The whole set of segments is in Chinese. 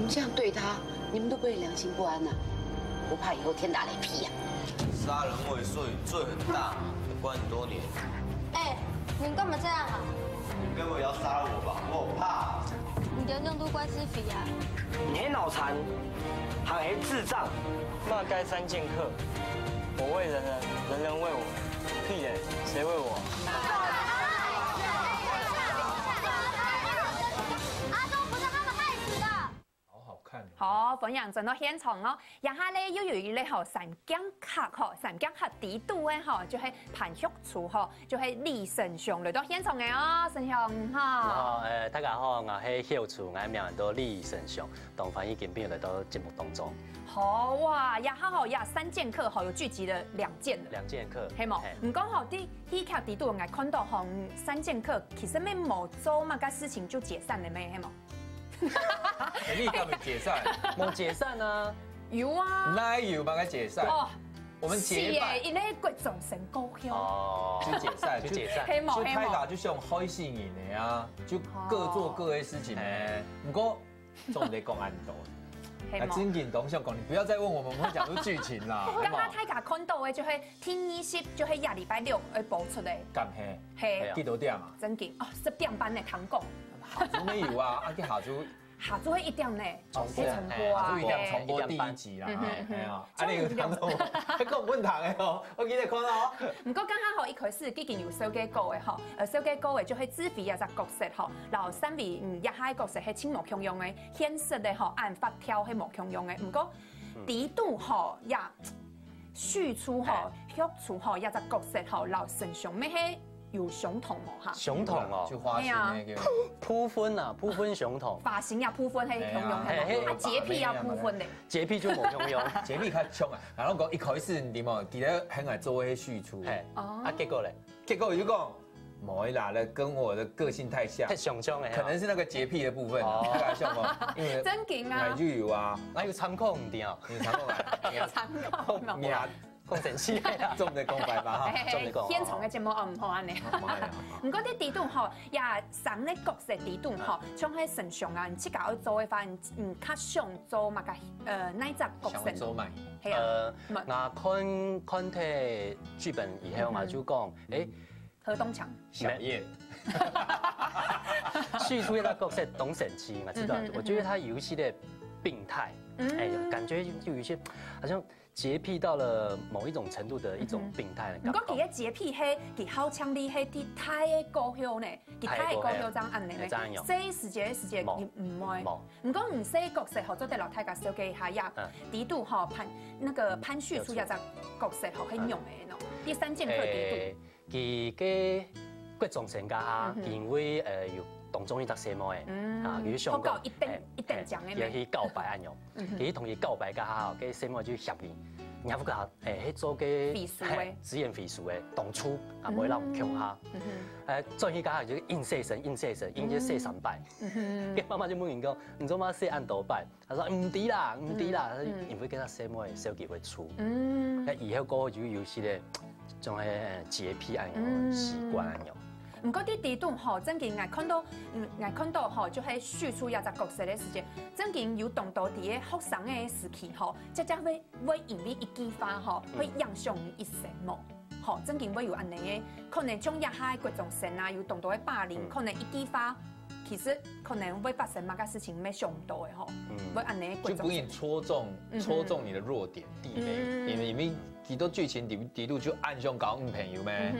们这样对他，你们都不会良心不安呐？不怕以后天打雷劈呀？杀人未遂，罪很大，关很多年。哎，你干嘛这样啊？你根本要杀了我吧？我很怕。你的弄都关师肥啊！你还脑残，还智障！骂该3剑客，我为人人，人人为我。屁嘞，谁为我？阿忠不是他们害死的。好看哦。好，分享整到现场哦，然后咧又有一类吼三江客吼，三江客地度的吼，就系潘旭楚吼，就系李成雄来到现场嘅哦，成雄哈。大家好，我係曉楚，我名到李成雄，同歡迎今天來到節目當中。好哇，呀哈好呀，3劍客吼有聚集了2件了。2劍客，係冇？唔講吼啲戲劇地度，我看到吼3劍客其實咩冇做嘛個事情就解散了咩？係冇？你干嘛解散？冇解散啊？有啊。哪有帮他解散？哦，我们结拜。因為各種成高興。哦，就解散，就解散。就開打就像開心人的啊，就各做各的事情呢。不過總得講安度。真緊董相講，你不要再問我們，我們會講出劇情啦。剛剛大家看到的就係天20就係下禮拜6會播出嚟。咁係，幾多點啊？真緊哦，10點半嘅糖果。下晝沒有啊，去下晝。下晝係1點呢，重播啊。下晝1點重播第1集啦。係啊，你有睇到？佢講唔問題嘅哦，我記得看到。唔過剛剛好一開始，既然有小雞歌嘅嗬，小雞歌嘅就係自肥啊隻角色嗬，然後3位一下角色係青木強用嘅，顯實嘅嗬按法條係木強用嘅，唔過地度嗬也輸出嗬，學出嗬一隻角色嗬，然後成上咩係？有熊桶哦，哈，熊桶哦，就花心那個鋪分啊，鋪分熊桶，髮型也鋪分係強用嘅，啊潔癖也鋪分咧，潔癖就冇強用，潔癖較強啊。然後講一開始點哦，記得很愛做迄輸出，啊結果咧，結果就講冇啦，跟我的個性太像，太熊嘅，可能是那個潔癖的部分，太像哦，因為真勁啊，就有啊，那有參考唔掂啊，有參考啊，參考嘛。講成次啊，做唔得講白吧哈，做唔得講。現場嘅節目哦唔好安尼。唔過啲地段吼，也上咧角色地段吼，像喺成上啊，唔知搞去做嘅話，唔較想做嘛個哪一隻角色？想做咩？我看睇劇本以後，我就講，何東強、小葉，敘述一個角色董審期，我知道，我覺得他有一系列病態，感覺就有一些好像。潔癖到了某一種程度的一種病態的感覺。不過佢嘅潔癖係佢好強烈係啲太嘅高曉呢，佢太嘅高曉爭按呢。細時節佢唔會。唔過唔細角色合作得落太架小機下呀，地度嗬潘旭出一隻角色嗬係用嘅咯。第3劍客地度。佢嘅各種性格下，因為有當中一隻細妹嘅，啊，佢上個一定講嘅。也去告白安用，佢同佢告白家下，佢細妹就協議。然後佢話去做嘅職業飛術嘅當初啊，唔會讓強下。再去家就應寫神，應咗寫3拜。佢媽媽就問人講：你做乜寫按多拜？佢話唔啲啦，因為佢他細妹小機會出。以後過後就有些咧，仲係潔癖安樣習慣安樣。唔過啲地段嗬，真嘅我看到嗬，就係輸出一隻角色嘅時間，真嘅有動到啲嘅學生嘅時期嗬，即會因為一句話嗬，會影響一生冇，嗬，真嘅會有安尼嘅，可能將一下各種性啊，有動到嘅霸凌，可能一句話，其實可能會發生乜個事情咩想唔到嘅嗬，會安尼各種。就不給你戳中你的弱點地雷，因為幾多劇情地度就暗相搞唔朋友咩？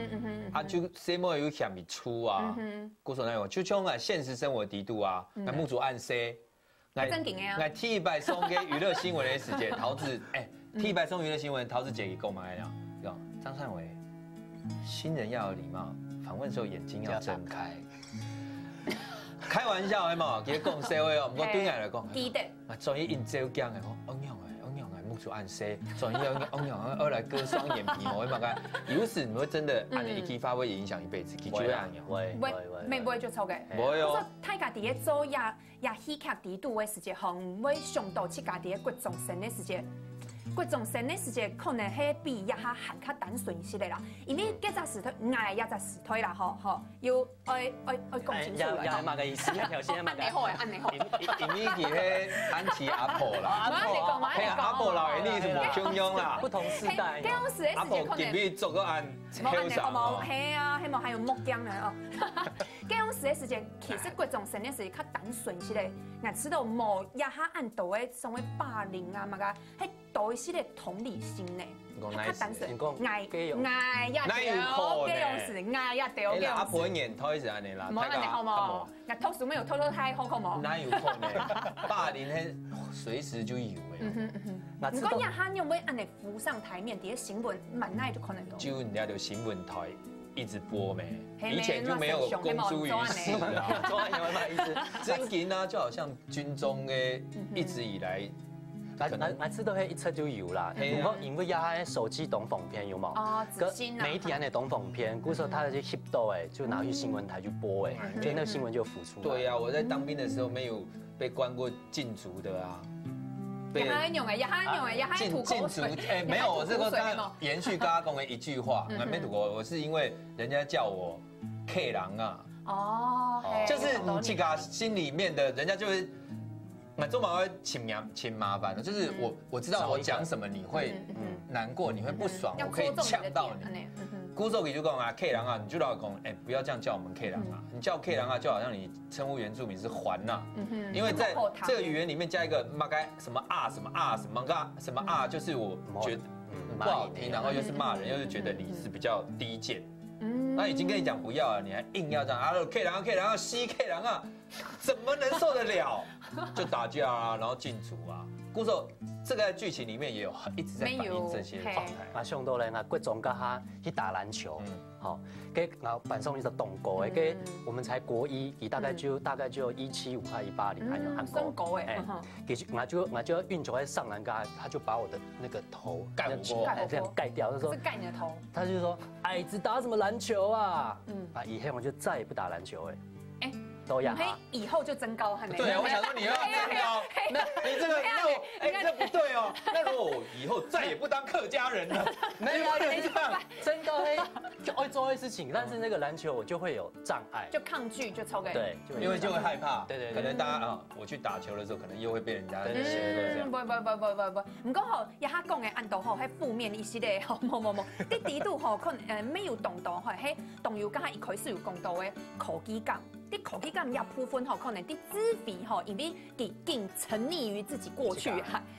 啊，就什麼有嫌你出啊？故說那種就像啊現實生活地度啊，那木主暗 C， 我 T 100送給娛樂新聞的時間，桃子T 100送娛樂新聞，桃子姐給購買了。張善偉，新人要有禮貌，訪問時候眼睛要睜開。開玩笑係嘛？佢講社會哦，唔過對我來講，記得啊，終於應招講嘅，我樣嘅。木主暗 C， 終於要來割雙眼皮毛，嘛個，有時你會真的按你一激發會影響一輩子，佢就會按樣。會做錯嘅。會哦。大家啲做也戲劇地度嘅時間，唔會想到自家啲各種性嘅時間。各种生的时间可能係比一下還較單純些的啦，因為一隻石腿挨一隻石腿啦，吼，要愛講清楚啦。又係乜嘅意思？一條線乜嘅？按你好。因為佢係安琪阿婆啦，阿婆老嘅你是冇中庸啦，不同時代。阿婆今日做個按挑上哦。係啊，希望還有木匠呢哦。嗰種時嘅時間，其實各種生的時較單純些的，我知道冇一下按到嘅所謂霸凌啊乜嘅，係多一些嘅同理心呢。較單純，挨一條，嗰種時挨一條。阿婆年頭是安尼啦，冇安尼好冇？我偷數沒有偷太好好冇？哪有可能？霸凌係隨時就有嘅。唔過一下有冇安尼浮上台面，啲新聞蠻耐就可能都。就人家的新聞台一直播沒，以前就沒有公諸於世啊。真嘅呢，就好像軍中嘅一直以來。我知道係一出就有啦，不過因為也係手機短縫片有冇？哦，媒體嘅短縫片，嗰時候他就翕到誒，就拿去新聞台去播誒，所以那個新聞就浮出來。對啊，我在當兵的時候沒有被關過禁足的啊。也還用誒，也還用誒，也還吐口水。誒，沒有，我是剛剛延續剛剛講的一句話，我沒吐過，我是因為人家叫我 K 郎啊。哦，就是你這個心裡面的，人家就會。滿洲馬會請麻煩的，就是我知道我講什麼你會難過，你會不爽，我可以嗆到你。姑手給就講啊 ，K 郎啊，你就老講，哎，不要這樣叫我們 K 郎啊，你叫 K 郎啊，就好像你稱呼原住民是還呐，因為在這個語言裡面加一個嘛該什麼啊什麼啊什麼啊什麼啊，就是我覺得不好聽，然後又是罵人，又是覺得你是比較低賤。那已經跟你講不要了，你還硬要這樣啊 ，K 郎啊 K 郎啊西 K 郎啊，怎麼能受得了？就打架啊，然後禁足啊。故說這個劇情裡面也有一直在反映這些狀態。啊，上到嚟啊，國中甲下去打籃球，好，跟然後板上一個動過誒，跟我們才國一，佢大概就175還180，還有韓國，哎，我就運球在上籃杆，他就把我的那個頭蓋過，這樣蓋掉，他說蓋你的頭，他就說矮子打什麼籃球啊？啊，以後我就再也不打籃球誒。都要哈，以後就增高，係咪？對啊，我想說你要增高，那你這個那我哎，這不對哦。那如果我以後再也不當客家人了，沒有這樣，增高就會做一些事情，但是那個籃球我就會有障礙，就抗拒，就抽給對，因為就會害怕，對，可能大家啊，我去打球的時候，可能又會被人家唔講好，一下講嘅按到吼，係負面一些嘅，吼冇，啲地度吼可能沒有動到，係動搖加一開始有講到嘅科技感。啲科技感也部分吼，可能啲自肥吼，因為佢更沉溺於自己過去，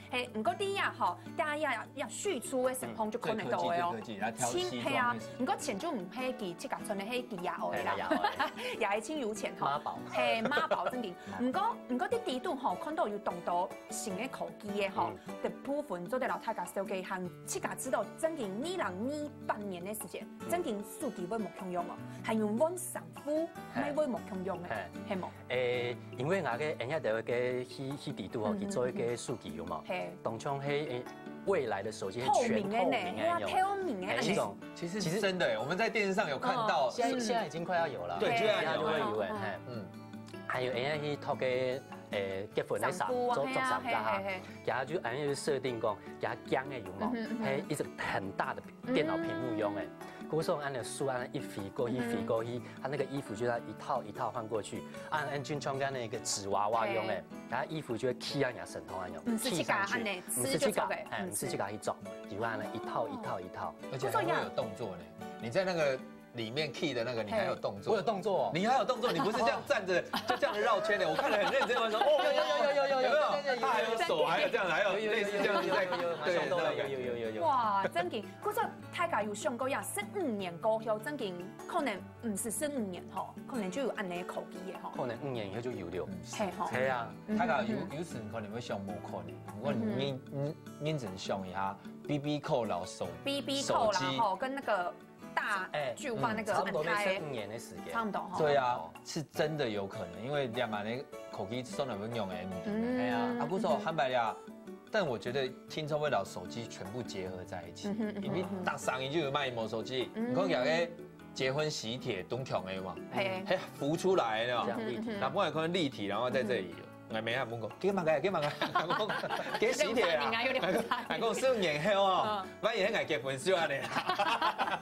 係唔過啲呀吼，大家要輸出嘅情況就可能到嘅哦。係啊，唔過錢就唔係佢即個存嘅係佢牙嘅啦，也係清有錢吼。媽寶係媽寶真嘅，唔過啲地度吼，看到有動到新嘅科技嘅吼，嘅部分做啲老太家手機行，即個知道真嘅2年嘅時間，真嘅數據會冇共用哦，係用揾上夫，咪會冇共用嘅，係冇。因為我嘅人家就嘅去地圖哦，去做一個數據有冇？當初係未來的手機係全透明嘅，透明嘅。其實真的，我們在電視上有看到，現在已經快要有了，對，就要有誒，還有人家去託嘅結婚嘅時候做上架哈，然後就人家就設定講，然後鏡嘅有冇？係一個很大的電腦屏幕用誒。嗰時候按個書按一飛過去，他那個衣服就要一套一套換過去，按軍裝跟那個紙娃娃用誒，然後衣服就會貼按人神通按用，貼上去，唔是這個去做，就按一套一套，而且還會有動作呢，你在那個裡面 key 的那個，你還有動作，我有動作，你還有動作，你不是這樣站着就這樣繞圈的，我看得很認真，我說有沒有？他還有手，還有這樣，還有類似這樣子在，對，有。哇，真嘅，嗰陣大家有上過呀，15年過後，真嘅可能唔是15年吼，可能就有按呢科技嘅吼，可能5年以後就有了，係吼，係啊，大家有時可能會上無可能，不過你只能上一下 BB 扣老手，BB 扣啦吼，跟那個。大巨化那個差不多5年的時間，差唔多哈。對啊，是真的有可能，因為兩萬的口機收能不用 M， 哎呀，啊不說坦白呀，但我覺得聽說會把手機全部結合在一起，因為大上一就有賣一部手機，你看有個結婚喜帖東強的嘛，係浮出來的嘛，那不管可能立體，然後在這裡。我没啊，问讲几万个，几万个，几喜帖啊？还讲少年后哦，反正爱结婚少安尼啦，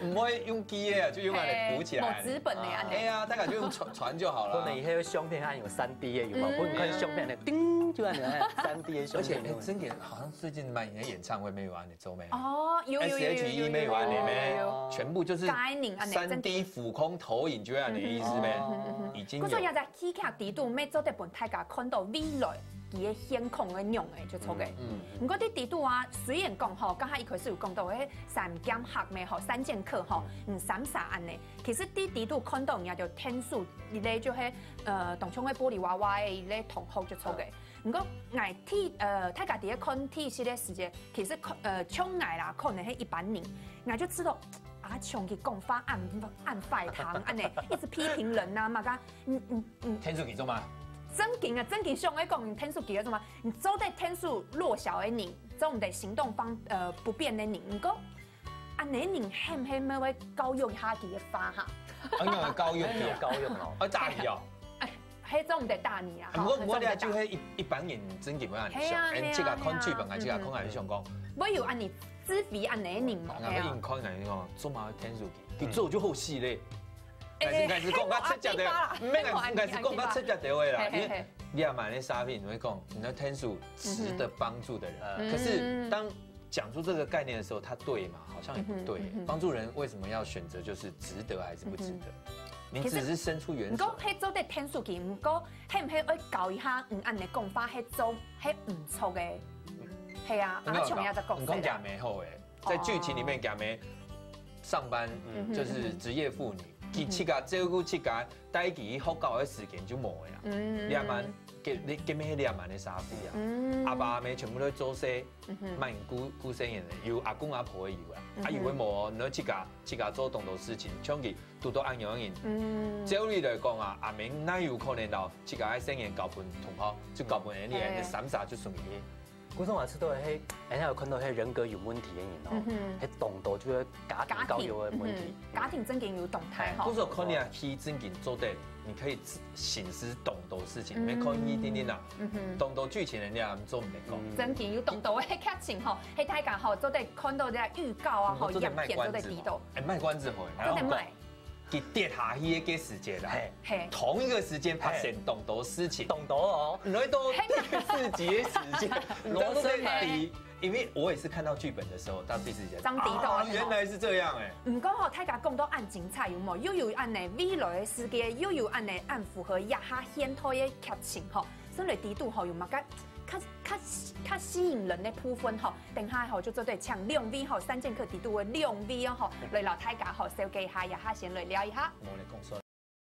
唔会用机的，就用安尼补起来。纸本的安尼。哎呀，大概就用传就好了。可能以后相片按有3D 的，有冇？不能看相片的，叮就按3D 的相片。而且真点好像最近蛮演演唱会没有安尼周妹。哦，有 SHE 没有安尼咩？全部就是3D 俯空投影，就安尼意思咩？已经。嗰种也在起卡地度，每做得本大家看到未来。伊个显控的用的就错嘅，唔过啲地度啊，虽然讲吼，刚才一开始有讲到迄3减合咩吼，3剑客吼，3啥安尼，其实啲地度看到人家就天数，伊咧就迄动枪嘅玻璃娃娃嘅伊咧同学就错嘅。唔过挨睇大家伫咧看睇系列时间，其实枪挨啦，可能係一般人，挨就知道。阿琼嘅讲法按快堂，安尼一直批评人呐，嘛噶，天数几重吗？真劲上喺讲天数几多种嘛？你做对天数弱小的人，做唔对行动不便的人，唔过安尼人係唔係咪會教育下佢嘅法哈？因為教育哦，大你哦。迄種唔得大你啊！唔過我哋就係一般人真基本上上，即個看劇本啊，即個看係上講。我有安尼自肥安尼人嘛？我應看係講做嘛天數記，佢做就好戲咧。硬是講較七隻的，唔係硬是講較七隻的話啦。你要買那沙片，你會講你的天數值得幫助的人。可是當講出這個概念的時候，它對嘛？好像也不對。幫助人為什麼要選擇就是值得還是不值得？你只是伸出援手。唔過迄做啲天數記，唔過係唔係愛教一下唔按你講法，係做係唔錯嘅。係啊，阿瓊也在講。唔講假眉後誒，在劇情裡面假眉上班就是職業婦女，佢七家照顧七家，待佢學教嘅時間就冇嘅啦。兩萬給咩2萬嘅沙費啊？阿爸阿媽全部都做些，賣孤身人嘅，有阿公阿婆嘅有啊。啊，有嘅冇，你七家做同道事情，像佢都到按樣人。照理來講啊，阿明哪有可能到七家喺生意交盤同學，就交盤人哋三殺就算嘅。古種話出到係，人家有看到係人格有問題嘅人哦，係動到就係家庭教育嘅問題，家庭真經有動態哈。古時候看你啊，去真經做得，你可以省思動到事情，你看一點點啦，動到劇情人家做唔嚟講。真經有動到嘅劇情吼，係大家吼做得看到啲預告啊，吼樣片做得知道。誒賣關子會，做得賣。佢跌下去嘅時間啦，同一個時間發生動到事情，動到哦，來到第4集嘅時間，羅生門。因為我也是看到劇本的時候，到第4集，張迪道原來是這樣誒。唔過吼，大家講到按精彩有冇？又有按呢未來嘅世界，又有按呢按符合一下現代嘅劇情吼，所以迪度吼有乜個較吸引人嘅部分吼，等下吼就做對搶2V吼，3劍客迪度嘅2V吼，來老大家吼小記下一下先來聊一下。冇嚟講